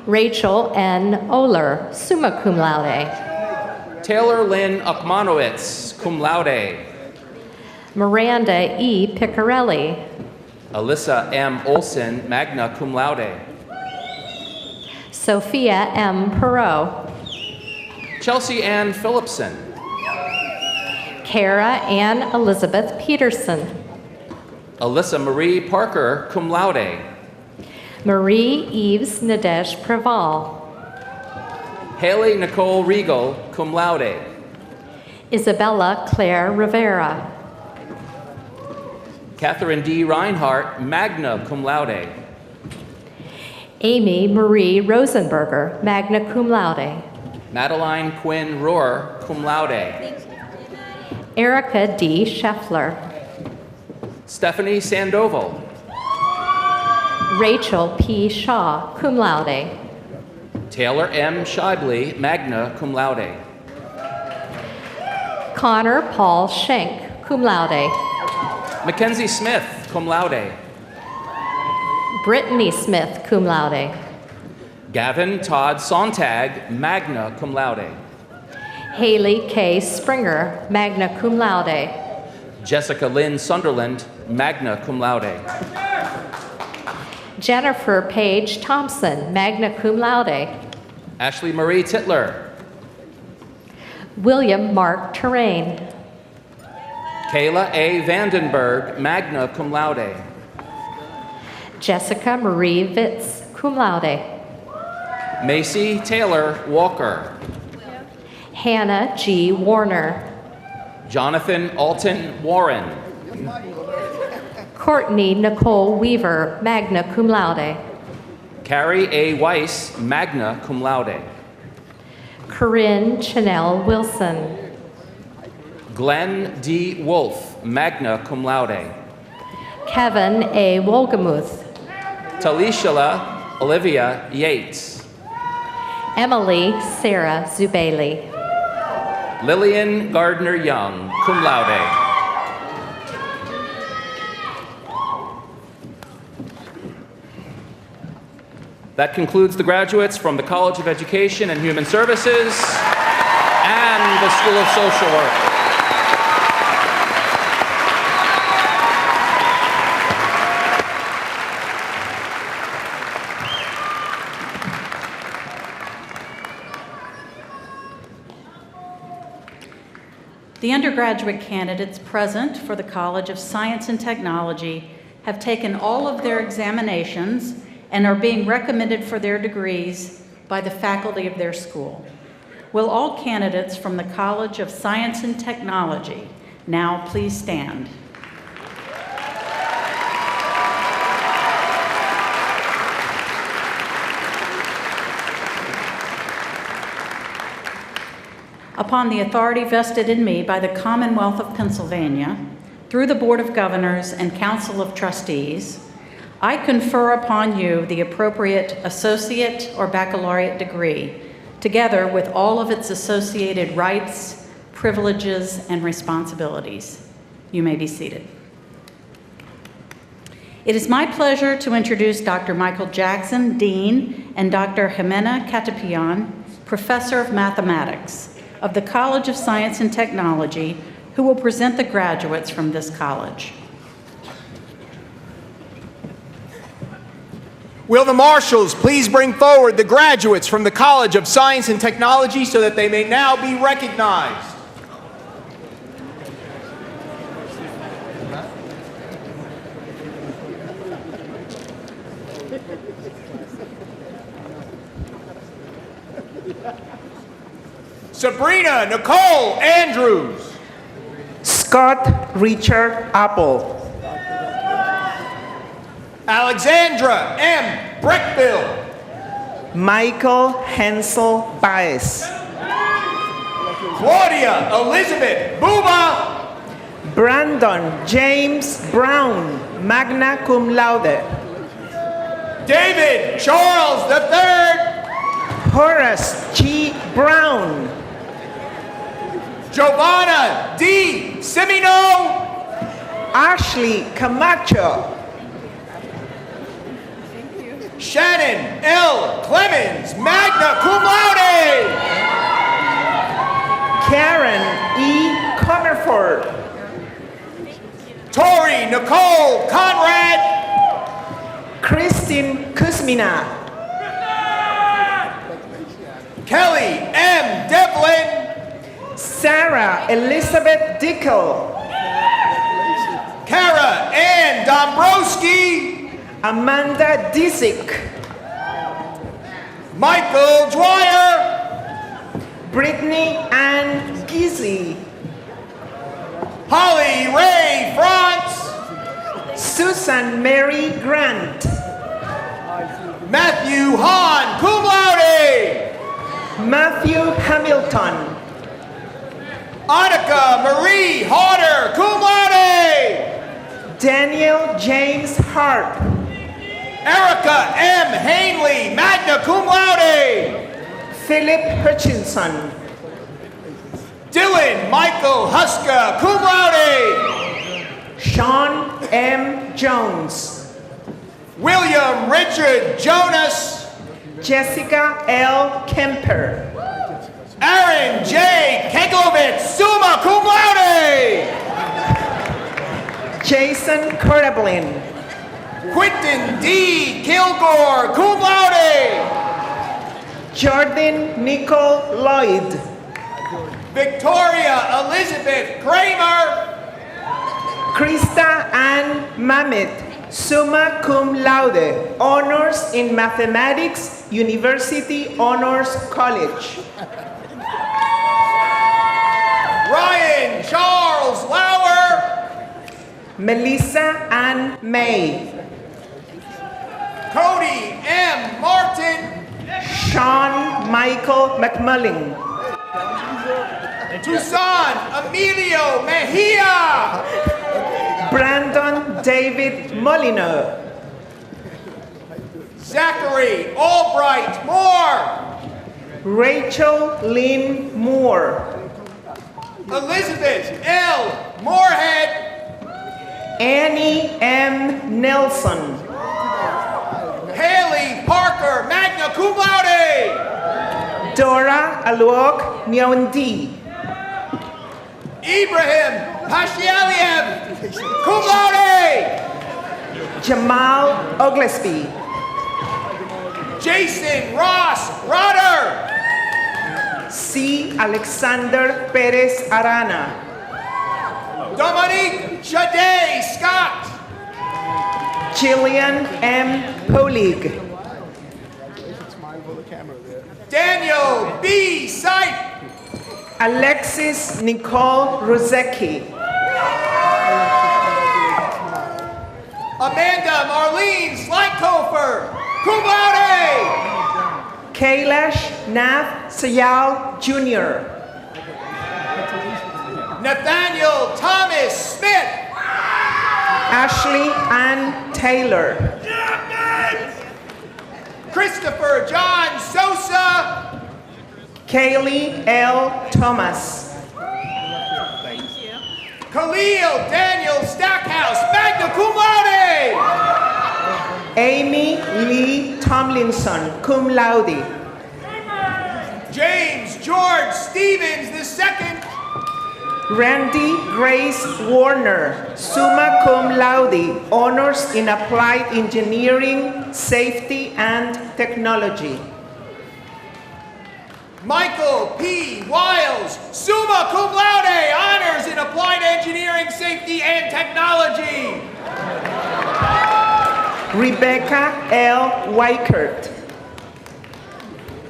Rachel N. Oler, summa cum laude. Taylor Lynn Akmanowitz, cum laude. Miranda E. Piccarelli. Alyssa M. Olson, magna cum laude. Sophia M. Perot. Chelsea Ann Phillipson. Kara Ann Elizabeth Peterson. Alyssa Marie Parker, cum laude. Marie Eves Nadesh Preval. Haley Nicole Regal, cum laude. Isabella Claire Rivera. Catherine D. Reinhardt, magna cum laude. Amy Marie Rosenberger, magna cum laude. Madeline Quinn Rohr, cum laude. Erica D. Scheffler. Stephanie Sandoval. Rachel P. Shaw, cum laude. Taylor M. Shibley, magna cum laude. Connor Paul Schenk, cum laude. Mackenzie Smith, cum laude. Brittany Smith, cum laude. Gavin Todd Sontag, magna cum laude. Haley K. Springer, magna cum laude. Jessica Lynn Sunderland, magna cum laude. Jennifer Paige Thompson, magna cum laude. Ashley Marie Titler. William Mark Terrain. Kayla A. Vandenberg, magna cum laude. Jessica Marie Vitz, cum laude. Macy Taylor Walker. Hannah G. Warner. Jonathan Alton Warren. Courtney Nicole Weaver, magna cum laude. Carrie A. Weiss, magna cum laude. Corinne Chanel Wilson. Glenn D. Wolf, magna cum laude. Kevin A. Wolgemuth. Talisha Olivia Yates. Emily Sarah Zubaili. Lillian Gardner Young, cum laude. That concludes the graduates from the College of Education and Human Services and the School of Social Work. The undergraduate candidates present for the College of Science and Technology have taken all of their examinations and are being recommended for their degrees by the faculty of their school. Will all candidates from the College of Science and Technology now please stand? Upon the authority vested in me by the Commonwealth of Pennsylvania, through the Board of Governors and Council of Trustees, I confer upon you the appropriate associate or baccalaureate degree, together with all of its associated rights, privileges, and responsibilities. You may be seated. It is my pleasure to introduce Dr. Michael Jackson, Dean, and Dr. Jimena Catapian, Professor of Mathematics of the College of Science and Technology, who will present the graduates from this college. Will the marshals please bring forward the graduates from the College of Science and Technology so that they may now be recognized. Sabrina Nicole Andrews. Scott Richard Apple. Alexandra M. Brickbill. Michael Hensel Baez. Claudia Elizabeth Buba. Brandon James Brown, magna cum laude. David Charles III. Horace G. Brown. Giovanna D. Simino. Ashley Camacho. Shannon L. Clemens, magna cum laude. Karen E. Comerford. Tori Nicole Conrad. Christine Kuzmina. Kelly M. Devlin. Sarah Elizabeth Dickel. Kara Ann Dombrowski. Amanda Disick. Michael Dwyer. Brittany Ann Gizzi. Holly Ray France. Susan Mary Grant. Matthew Hahn, cum laude. Matthew Hamilton. Annika Marie Harder, cum laude. Daniel James Hart. Erica M. Hanley, magna cum laude. Philip Hutchinson. Dylan Michael Huska, cum laude. Sean M. Jones. William Richard Jonas. Jessica L. Kemper. Aaron J. Keglovitz, summa cum laude. Jason Cordablin. Quentin D. Kilgore, cum laude. Jordan Nicole Lloyd. Victoria Elizabeth Kramer. Krista Ann Mamet, summa cum laude, honors in mathematics, University Honors College. Ryan Charles Lauer. Melissa Ann May. Cody M. Martin. Sean Michael McMullen. Tucson Emilio Mejia. Brandon David Molino. Zachary Albright Moore. Rachel Lynn Moore. Elizabeth L. Moorhead. Annie M. Nelson. Haley Parker, magna cum laude. Dora Aluok Nyondi. Ibrahim Pashialiev, cum laude. Jamal Oglesby. Jason Ross Rodder. C. Alexander Perez Arana. Dominique Shade Scott. Jillian M. Polig. Daniel B. Sipe. Alexis Nicole Rozecki. Amanda Marlene Slightkofer, cum laude. Kailash Nath Sayal Jr. Nathaniel Thomas Smith. Ashley Ann Taylor. Christopher John Sosa. Kaylee L. Thomas. Khalil Daniel Stackhouse, magna cum laude. Amy Lee Tomlinson, cum laude. James George Stevens II. Randy Grace Warner, summa cum laude, honors in applied engineering, safety, and technology. Michael P. Wiles, summa cum laude, honors in applied engineering, safety, and technology. Rebecca L. Weichert.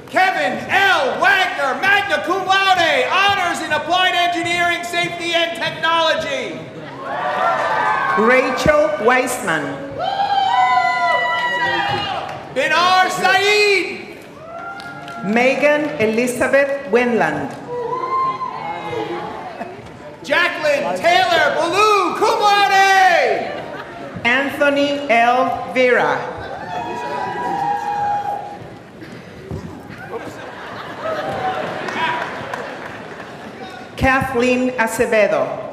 Kevin L. Wagner, magna cum laude, honors in applied engineering, safety, and technology. Rachel Weisman. Binar Saeed. Megan Elizabeth Winland. Jacqueline Taylor Ballou, cum laude. Anthony L. Vera. Kathleen Acevedo.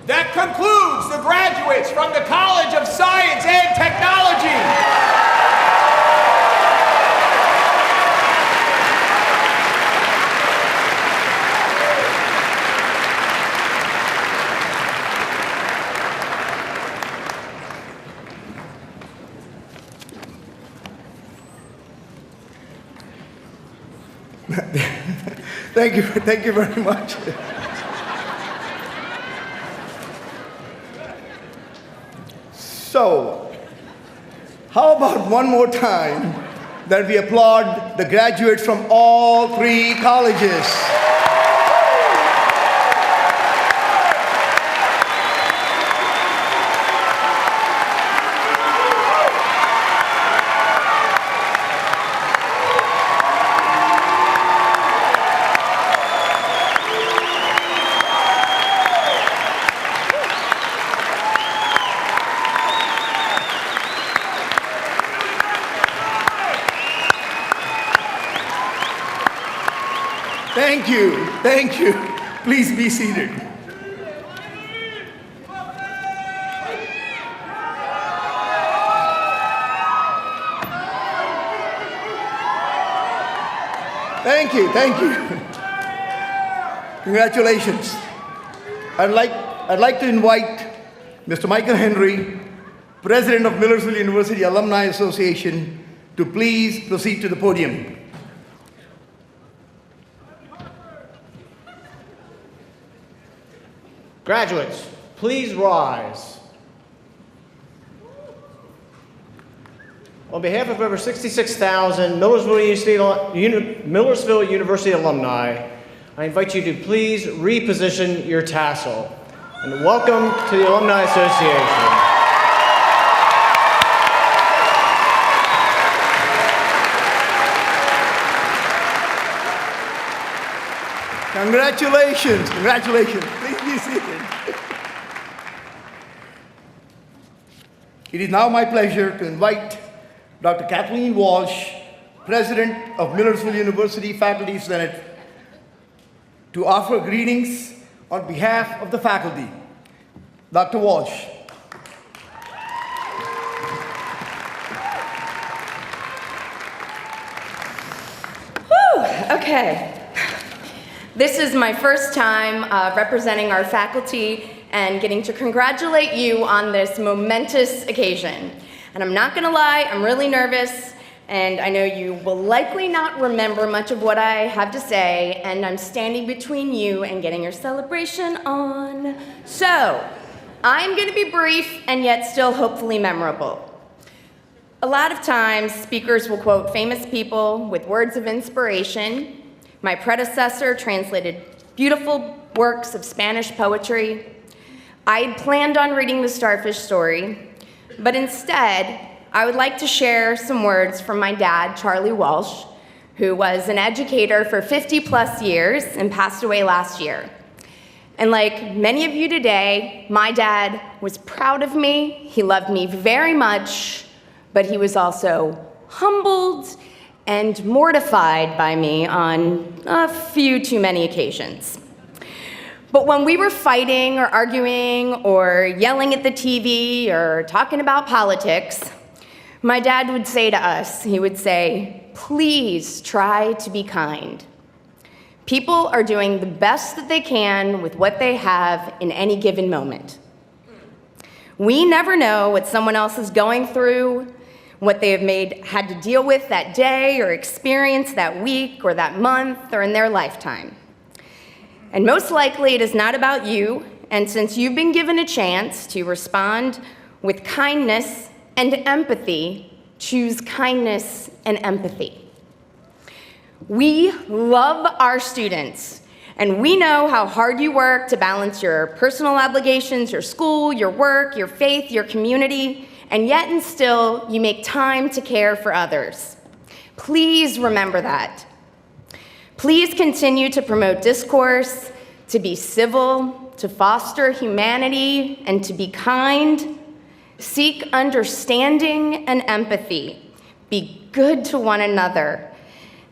That concludes the graduates from the College of Science and Technology. Thank you very much. So, how about one more time that we applaud the graduates from all three colleges? Thank you. Please be seated. Thank you. Congratulations. I'd like to invite Mr. Michael Henry, President of Millersville University Alumni Association, to please proceed to the podium. Graduates, please rise. On behalf of over 66,000 Millersville University alumni, I invite you to please reposition your tassel. And welcome to the Alumni Association. Congratulations, congratulations. Please be seated. It is now my pleasure to invite Dr. Kathleen Walsh, President of Millersville University Faculty Senate, to offer greetings on behalf of the faculty. Dr. Walsh. Whew, okay. This is my first time representing our faculty and getting to congratulate you on this momentous occasion. And I'm not gonna lie, I'm really nervous, and I know you will likely not remember much of what I have to say, and I'm standing between you and getting your celebration on. So, I'm gonna be brief and yet still hopefully memorable. A lot of times, speakers will quote famous people with words of inspiration. My predecessor translated beautiful works of Spanish poetry. I had planned on reading the Starfish story, but instead, I would like to share some words from my dad, Charlie Walsh, who was an educator for 50+ years and passed away last year. And like many of you today, my dad was proud of me, he loved me very much, but he was also humbled and mortified by me on a few too many occasions. But when we were fighting or arguing or yelling at the TV or talking about politics, my dad would say to us, he would say, please try to be kind. People are doing the best that they can with what they have in any given moment. We never know what someone else is going through, what they have had to deal with that day or experience that week or that month or in their lifetime. And most likely it is not about you, and since you've been given a chance to respond with kindness and empathy, choose kindness and empathy. We love our students, and we know how hard you work to balance your personal obligations, your school, your work, your faith, your community, and yet and still, you make time to care for others. Please remember that. Please continue to promote discourse, to be civil, to foster humanity, and to be kind. Seek understanding and empathy. Be good to one another,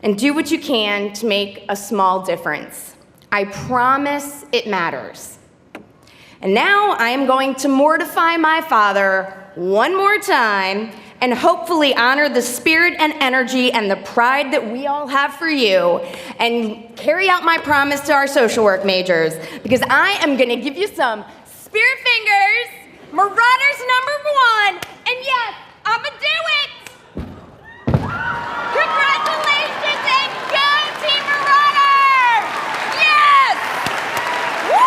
and do what you can to make a small difference. I promise it matters. And now I am going to mortify my father one more time and hopefully honor the spirit and energy and the pride that we all have for you and carry out my promise to our social work majors, because I am gonna give you some spirit fingers, Marauders #1, and yes, I'ma do it! Congratulations and go Team Marauders! Yes! Woo!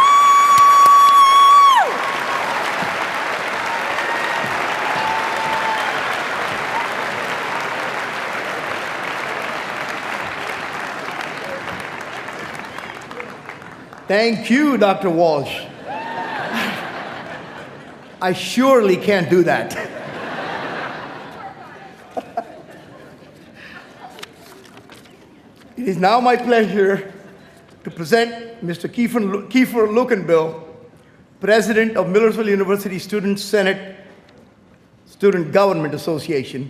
Thank you, Dr. Walsh. I surely can't do that. It is now my pleasure to present Mr. Kiefer Lukenbill, President of Millersville University Student Senate Student Government Association,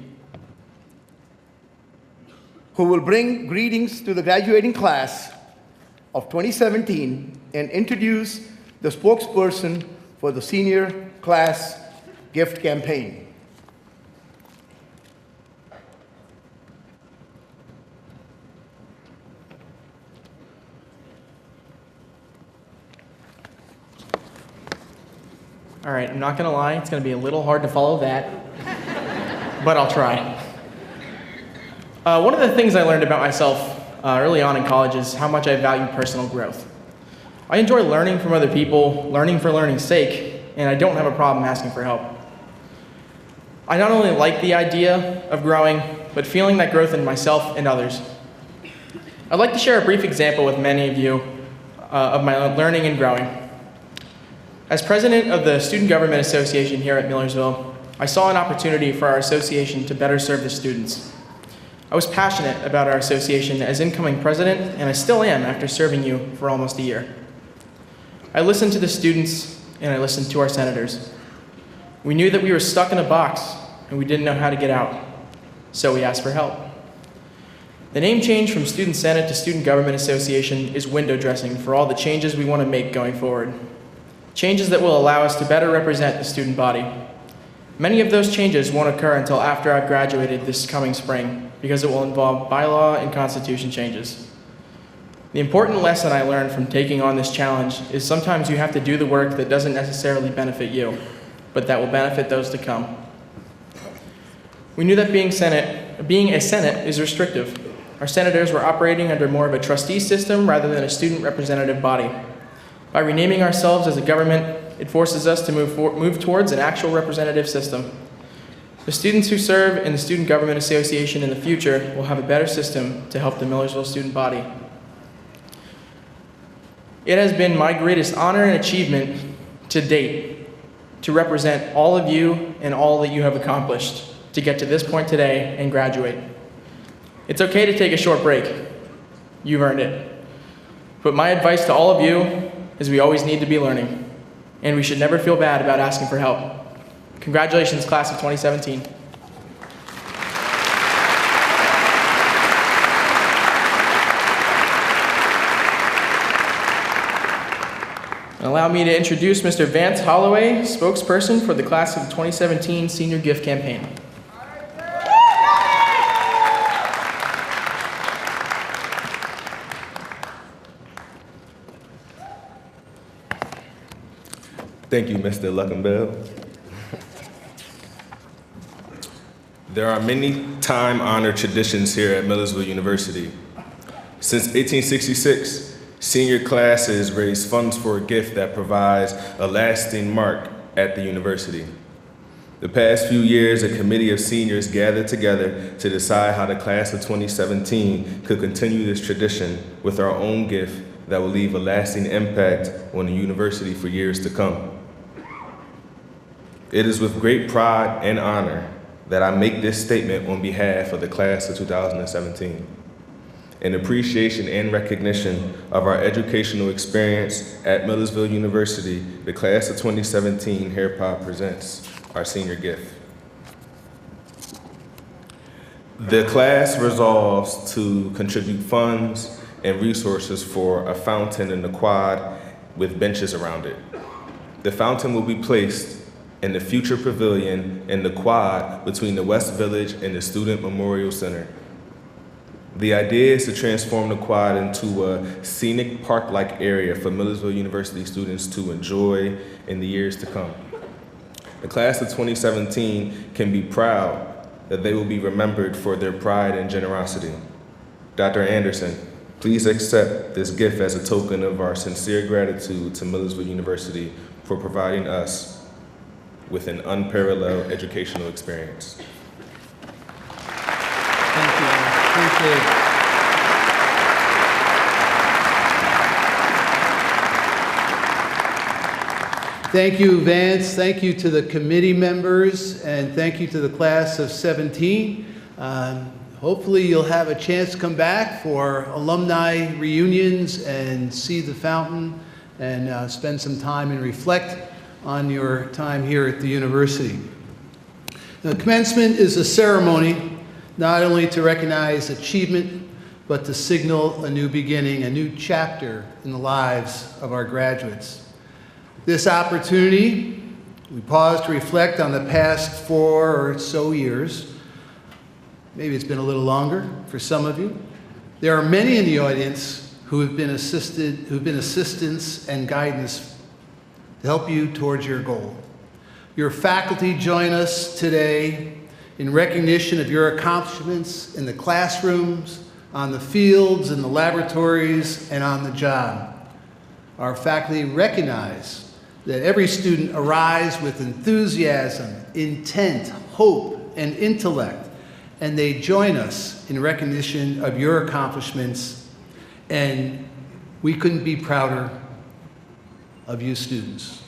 who will bring greetings to the graduating class of 2017 and introduce the spokesperson for the senior class gift campaign. All right, I'm not gonna lie, it's gonna be a little hard to follow that, but I'll try. One of the things I learned about myself early on in college is how much I value personal growth. I enjoy learning from other people, learning for learning's sake, and I don't have a problem asking for help. I not only like the idea of growing, but feeling that growth in myself and others. I'd like to share a brief example with many of you of my learning and growing. As president of the Student Government Association here at Millersville, I saw an opportunity for our association to better serve the students. I was passionate about our association as incoming president, and I still am after serving you for almost a year. I listened to the students, and I listened to our senators. We knew that we were stuck in a box, and we didn't know how to get out, so we asked for help. The name change from Student Senate to Student Government Association is window dressing for all the changes we want to make going forward. Changes that will allow us to better represent the student body. Many of those changes won't occur until after I've graduated this coming spring, because it will involve bylaw and constitution changes. The important lesson I learned from taking on this challenge is sometimes you have to do the work that doesn't necessarily benefit you, but that will benefit those to come. We knew that being a Senate is restrictive. Our senators were operating under more of a trustee system rather than a student representative body. By renaming ourselves as a government, it forces us to move towards an actual representative system. The students who serve in the Student Government Association in the future will have a better system to help the Millersville student body. It has been my greatest honor and achievement to date to represent all of you and all that you have accomplished to get to this point today and graduate. It's okay to take a short break. You've earned it. But my advice to all of you is we always need to be learning, and we should never feel bad about asking for help. Congratulations, class of 2017. And allow me to introduce Mr. Vance Holloway, spokesperson for the class of 2017 Senior Gift Campaign. Thank you, Mr. Luckenbell. There are many time-honored traditions here at Millersville University. Since 1866, senior classes raise funds for a gift that provides a lasting mark at the university. The past few years, a committee of seniors gathered together to decide how the class of 2017 could continue this tradition with our own gift that will leave a lasting impact on the university for years to come. It is with great pride and honor that I make this statement on behalf of the class of 2017. In appreciation and recognition of our educational experience at Millersville University, the class of 2017 hereby presents our senior gift. The class resolves to contribute funds and resources for a fountain in the quad with benches around it. The fountain will be placed in the future pavilion in the quad between the West Village and the Student Memorial Center. The idea is to transform the quad into a scenic park-like area for Millersville University students to enjoy in the years to come. The class of 2017 can be proud that they will be remembered for their pride and generosity. Dr. Anderson, please accept this gift as a token of our sincere gratitude to Millersville University for providing us with an unparalleled educational experience. Thank you. Appreciate it. Thank you, Vance. Thank you to the committee members, and thank you to the class of 17. Hopefully you'll have a chance to come back for alumni reunions and see the fountain and spend some time and reflect on your time here at the university. Now, commencement is a ceremony not only to recognize achievement, but to signal a new beginning, a new chapter in the lives of our graduates. This opportunity, we pause to reflect on the past 4 or so years. Maybe it's been a little longer for some of you. There are many in the audience who have been assistance and guidance to help you towards your goal. Your faculty join us today in recognition of your accomplishments in the classrooms, on the fields, in the laboratories, and on the job. Our faculty recognize that every student arrives with enthusiasm, intent, hope, and intellect, and they join us in recognition of your accomplishments, and we couldn't be prouder of you students.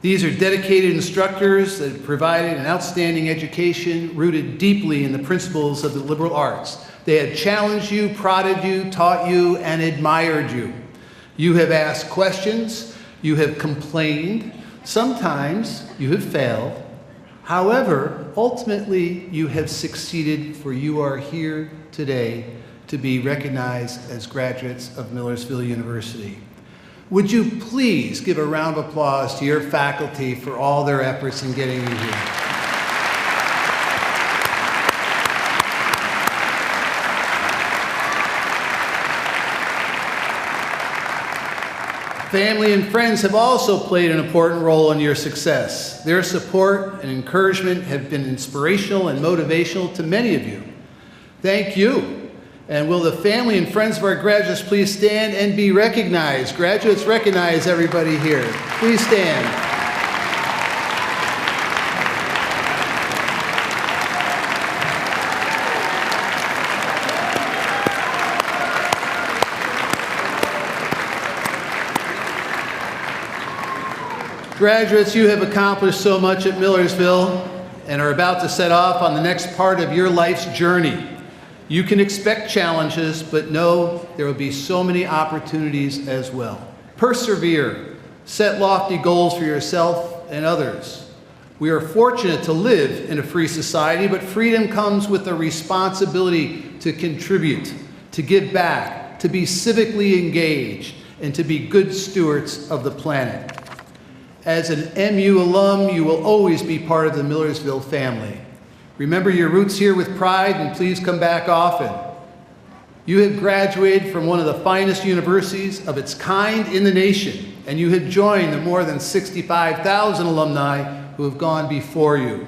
These are dedicated instructors that have provided an outstanding education rooted deeply in the principles of the liberal arts. They have challenged you, prodded you, taught you, and admired you. You have asked questions, you have complained, sometimes you have failed. However, ultimately you have succeeded, for you are here today to be recognized as graduates of Millersville University. Would you please give a round of applause to your faculty for all their efforts in getting you here. Family and friends have also played an important role in your success. Their support and encouragement have been inspirational and motivational to many of you. Thank you. And will the family and friends of our graduates please stand and be recognized? Graduates, recognize everybody here. Please stand. Graduates, you have accomplished so much at Millersville and are about to set off on the next part of your life's journey. You can expect challenges, but know there will be so many opportunities as well. Persevere, set lofty goals for yourself and others. We are fortunate to live in a free society, but freedom comes with a responsibility to contribute, to give back, to be civically engaged, and to be good stewards of the planet. As an MU alum, you will always be part of the Millersville family. Remember your roots here with pride, and please come back often. You have graduated from one of the finest universities of its kind in the nation, and you have joined the more than 65,000 alumni who have gone before you.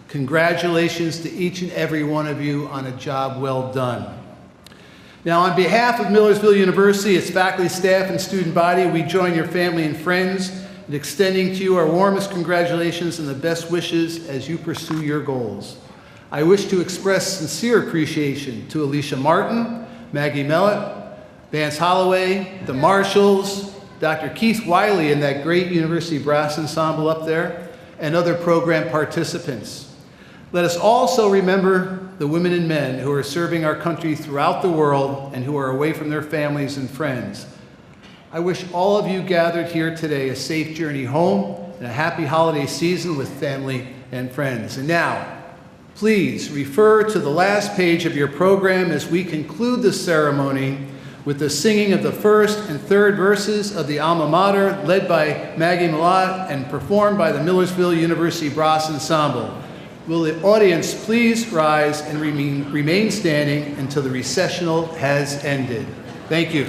Congratulations to each and every one of you on a job well done. Now, on behalf of Millersville University, its faculty, staff, and student body, we join your family and friends in extending to you our warmest congratulations and the best wishes as you pursue your goals. I wish to express sincere appreciation to Alicia Martin, Maggie Mellett, Vance Holloway, the Marshalls, Dr. Keith Wiley and that great University Brass Ensemble up there, and other program participants. Let us also remember the women and men who are serving our country throughout the world and who are away from their families and friends. I wish all of you gathered here today a safe journey home and a happy holiday season with family and friends. And now, please refer to the last page of your program as we conclude the ceremony with the singing of the first and third verses of the Alma Mater, led by Maggie Mellott and performed by the Millersville University Brass Ensemble. Will the audience please rise and remain standing until the recessional has ended? Thank you.